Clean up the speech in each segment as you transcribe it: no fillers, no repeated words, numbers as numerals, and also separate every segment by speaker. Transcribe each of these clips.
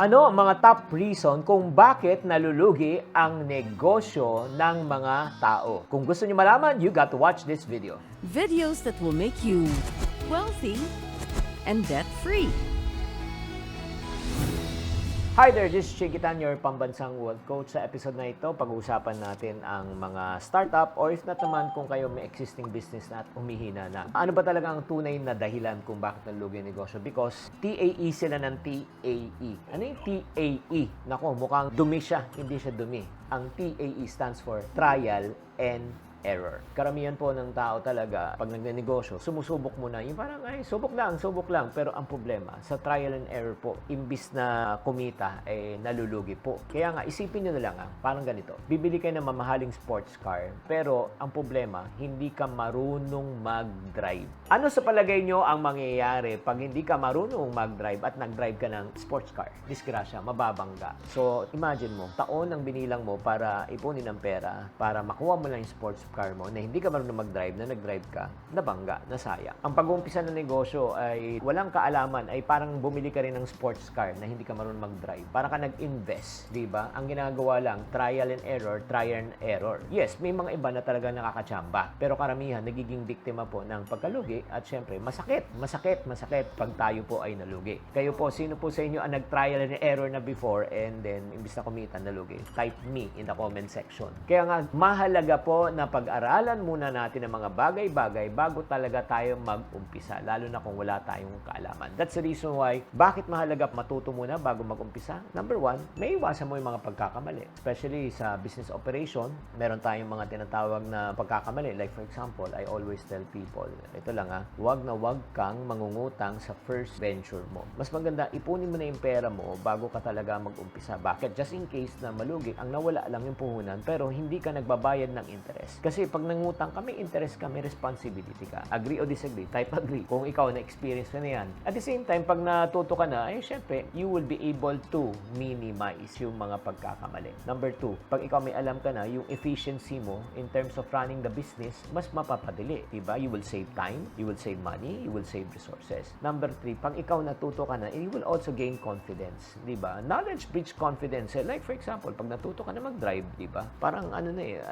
Speaker 1: Ano ang mga top reason kung bakit nalulugi ang negosyo ng mga tao? Kung gusto niyo malaman, you got to watch this video.
Speaker 2: Videos that will make you wealthy and debt-free.
Speaker 1: Hi there, this is Chikitan, your pambansang wealth coach. Sa episode na ito, pag-uusapan natin ang mga startup or if not naman kung kayo may existing business na at umihina na. Ano ba talaga ang tunay na dahilan kung bakit nalugi ang negosyo? Because TAE sila ng TAE. Ano yung TAE? Nako, mukhang dumi siya. Hindi siya dumi. Ang TAE stands for Trial and Error. Karamihan po ng tao talaga, pag nagnenegosyo, sumusubok muna. Yung parang, ay, subok lang. Pero ang problema, sa trial and error po, imbis na kumita, nalulugi po. Kaya nga, isipin nyo na lang, parang ganito. Bibili kayo ng mamahaling sports car, pero ang problema, hindi ka marunong mag-drive. Ano sa palagay nyo ang mangyayari pag hindi ka marunong mag-drive at nag-drive ka ng sports car? Disgrasya, mababangga. So, imagine mo, taon ang binilang mo para ipunin ng pera, para makuha mo lang yung sports car mo na hindi ka marunong mag-drive, na nag-drive ka, nabangga, nasaya. Ang pag-uumpisa ng negosyo ay walang kaalaman, ay parang bumili ka rin ng sports car na hindi ka marunong mag-drive. Para ka nag-invest, di ba? Ang ginagawa lang, trial and error. Yes, may mga iba na talaga nakakatsamba. Pero karamihan, nagiging biktima po ng pagkalugi at syempre, masakit pag tayo po ay nalugi. Kayo po, sino po sa inyo ang nag-trial and error na before and then imbis na kumita, nalugi? Type me in the comment section. Kaya nga, mahalaga po na pag-aralan muna natin ang mga bagay-bagay bago talaga tayo mag-umpisa, lalo na kung wala tayong kaalaman. That's the reason why, bakit mahalaga matuto muna bago mag-umpisa? Number one, may iwasan mo yung mga pagkakamali. Especially sa business operation, meron tayong mga tinatawag na pagkakamali. Like for example, I always tell people, ito lang wag na wag kang mangungutang sa first venture mo. Mas maganda, ipunin mo na yung pera mo bago ka talaga mag-umpisa. Bakit? Just in case na malugi, ang nawala lang yung puhunan pero hindi ka nagbabayad ng interest. Kasi pag nangutang ka, may interest ka, may responsibility ka. Agree o disagree? Type agree. Kung ikaw na-experience ka na yan. At the same time, pag natuto ka na, syempre, you will be able to minimize yung mga pagkakamali. Number two, pag ikaw may alam ka na, yung efficiency mo in terms of running the business, mas mapapadali. Diba? You will save time, you will save money, you will save resources. Number three, pag ikaw natuto ka na, you will also gain confidence. Diba? Knowledge breeds confidence. Like for example, pag natuto ka na mag-drive, diba? Parang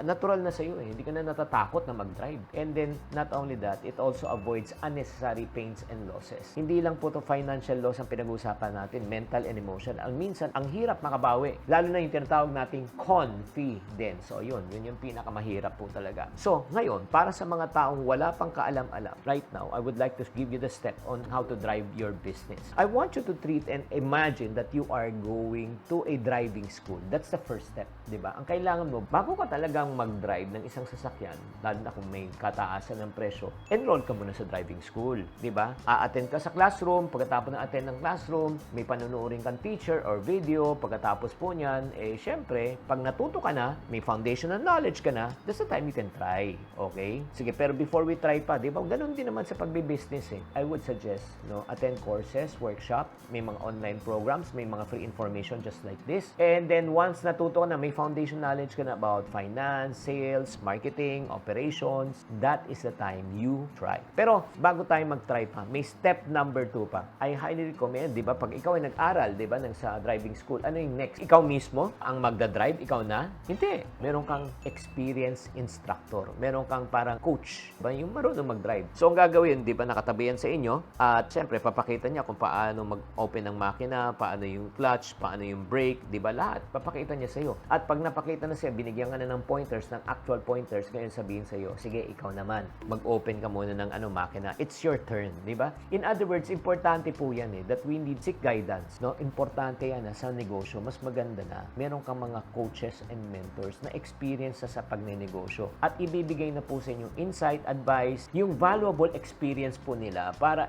Speaker 1: natural na sa'yo Hindi ka na natatakot na mag-drive. And then, not only that, it also avoids unnecessary pains and losses. Hindi lang po to financial loss ang pinag-uusapan natin, mental and emotional. Ang minsan, ang hirap makabawi. Lalo na yung tinatawag nating confidence. So, yun yung pinakamahirap po talaga. So, ngayon, para sa mga taong wala pang kaalam-alam, right now, I would like to give you the step on how to drive your business. I want you to treat and imagine that you are going to a driving school. That's the first step, di ba? Ang kailangan mo, bago ka talagang mag-drive ng isang sasakyan, lalo na kung may kataasan ng presyo, enroll ka muna sa driving school, di ba? A-attend ka sa classroom, pagkatapos ng attend ng classroom, may panunuring kang teacher or video, pagkatapos po niyan, syempre, pag natuto ka na, may foundational knowledge ka na, that's the time you can try, okay? Sige, pero before we try pa, di ba? Ganun din naman sa pagbe-business I would suggest, attend courses, workshop, may mga online programs, may mga free information just like this. And then, once natuto ka na, may foundation knowledge ka na about finance, sales, marketing, operations, that is the time you try. Pero, bago tayo mag-try pa, may step number 2 pa. I highly recommend, di ba, pag ikaw ay nag-aral, di ba, sa driving school, ano yung next? Ikaw mismo ang magdadrive? Ikaw na? Hindi. Meron kang experienced instructor. Meron kang parang coach, ba, yung marunong mag-drive. So, ang gagawin, di ba, nakatabi yan sa inyo, at syempre, papakita niya kung paano mag-open ng makina, paano yung clutch, paano yung brake, di ba, lahat. Papakita niya sa iyo. At pag napakita na siya, binigyan ka na ng pointers, ng actual pointers, ngayon sabihin sa iyo, sige, ikaw naman, mag-open ka muna ng makina. It's your turn, di ba? In other words, importante po yan that we need seek guidance, Importante yan sa negosyo. Mas maganda na meron kang mga coaches and mentors na experience sa pagnenegosyo. At ibibigay na po sa inyo insight, advice, yung valuable experience po nila para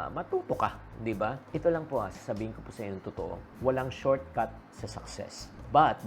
Speaker 1: matuto ka, di ba? Ito lang po sasabihin ko po sa inyo totoo. Walang shortcut sa success. But,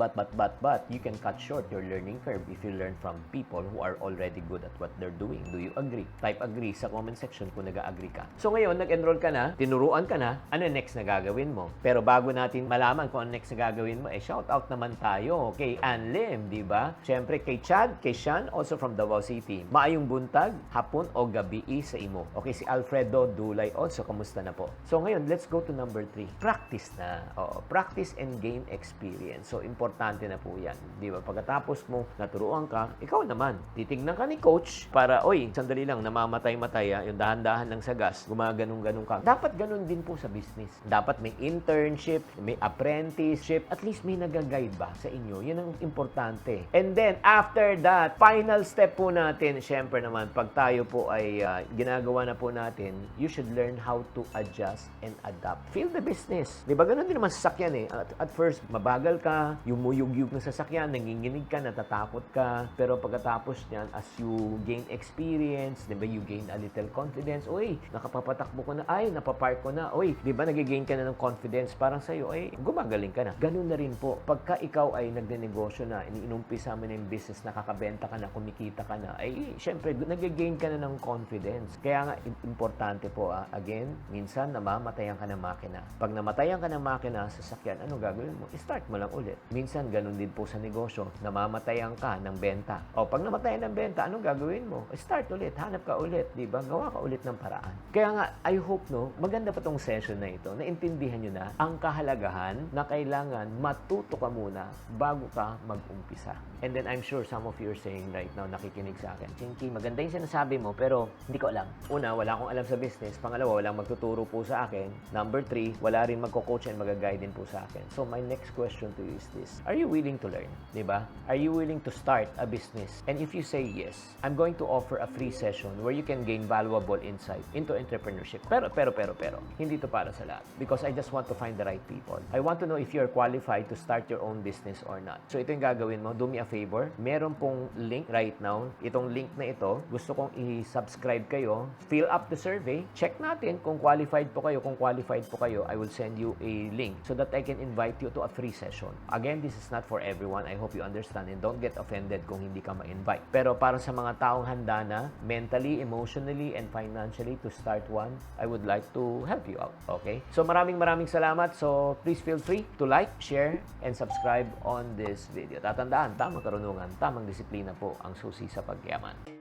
Speaker 1: you can cut short your learning curve if you learn from people who are already good at what they're doing. Do you agree? Type agree sa comment section kung nag-agree ka. So ngayon, nag-enroll ka na, tinuruan ka na, ano next na gagawin mo? Pero bago natin malaman kung ano next na gagawin mo, shout out naman tayo kay Ann Lim, di ba? Siyempre kay Chad, kay Sean, also from Davao City. Maayong buntag, hapon o gabi sa imo. Okay, si Alfredo Dulay also, kamusta na po? So ngayon, let's go to number 3. Practice na. Oo, practice and gain experience. So importante na po yan. Di ba? Pagkatapos mo naturuan ka, ikaw naman, titignan ka ni coach para, sandali lang, namamatay-matay, yung dahan-dahan ng sagas, gumaganong-ganong ka. Dapat ganun din po sa business. Dapat may internship, may apprenticeship, at least may nag-guide ba sa inyo. Yan ang importante. And then, after that, final step po natin, syempre naman, pag tayo po ay ginagawa na po natin, you should learn how to adjust and adapt. Feel the business. Di ba? Ganun din naman sa sasakyan At first, mabagal ka, yumuyug-yug ng sasakyan, nanginginig ka, natatakot ka. Pero pagkatapos niyan, as you gain experience, di ba, you gain a little confidence. Nakapapatakbo ko na, napapark ko na. Di ba, nagigain ka na ng confidence. Parang sa'yo, gumagaling ka na. Ganun na rin po. Pagka ikaw ay nagnenegosyo na, iniinumpisa mo na yung business, nakakabenta ka na, kumikita ka na, syempre, nagigain ka na ng confidence. Kaya nga, importante po, again, minsan, namamatayan ka ng makina. Pag namatayan ka ng makina sa sasakyan, ano gagawin mo? Start mo lang ulit. Minsan, ganun din po sa negosyo. Namamatayan ka ng benta. Pag namatayan ng benta, anong gagawin mo? Start ulit. Hanap ka ulit. Diba? Gawa ka ulit ng paraan. Kaya nga, I hope, maganda pa tong session na ito, naintindihan nyo na ang kahalagahan na kailangan matuto ka muna bago ka mag-umpisa. And then, I'm sure some of you are saying right now, nakikinig sa akin, Chinky, maganda yung sinasabi mo, pero hindi ko alam. Una, wala akong alam sa business. Pangalawa, walang magtuturo po sa akin. Number 3, wala rin magko-coach and mag-guide din po sa akin. So, my next question to you is this. Are you willing to learn? Diba? Are you willing to start a business? And if you say yes, I'm going to offer a free session where you can gain valuable insight into entrepreneurship. Pero, hindi to para sa lahat. Because I just want to find the right people. I want to know if you're qualified to start your own business or not. So, ito yung gagawin mo. Do me a favor. Meron pong link right now. Itong link na ito, gusto kong i-subscribe kayo. Fill up the survey. Check natin kung qualified po kayo. Kung qualified po kayo, I will send you a link so that I can invite you to a free session. Again, this is not for everyone. I hope you understand and don't get offended kung hindi ka ma-invite. Pero para sa mga taong handa na, mentally, emotionally, and financially to start one, I would like to help you out. Okay? So maraming salamat. So please feel free to like, share, and subscribe on this video. Tatandaan, tamang karunungan, tamang disiplina po ang susi sa pagyaman.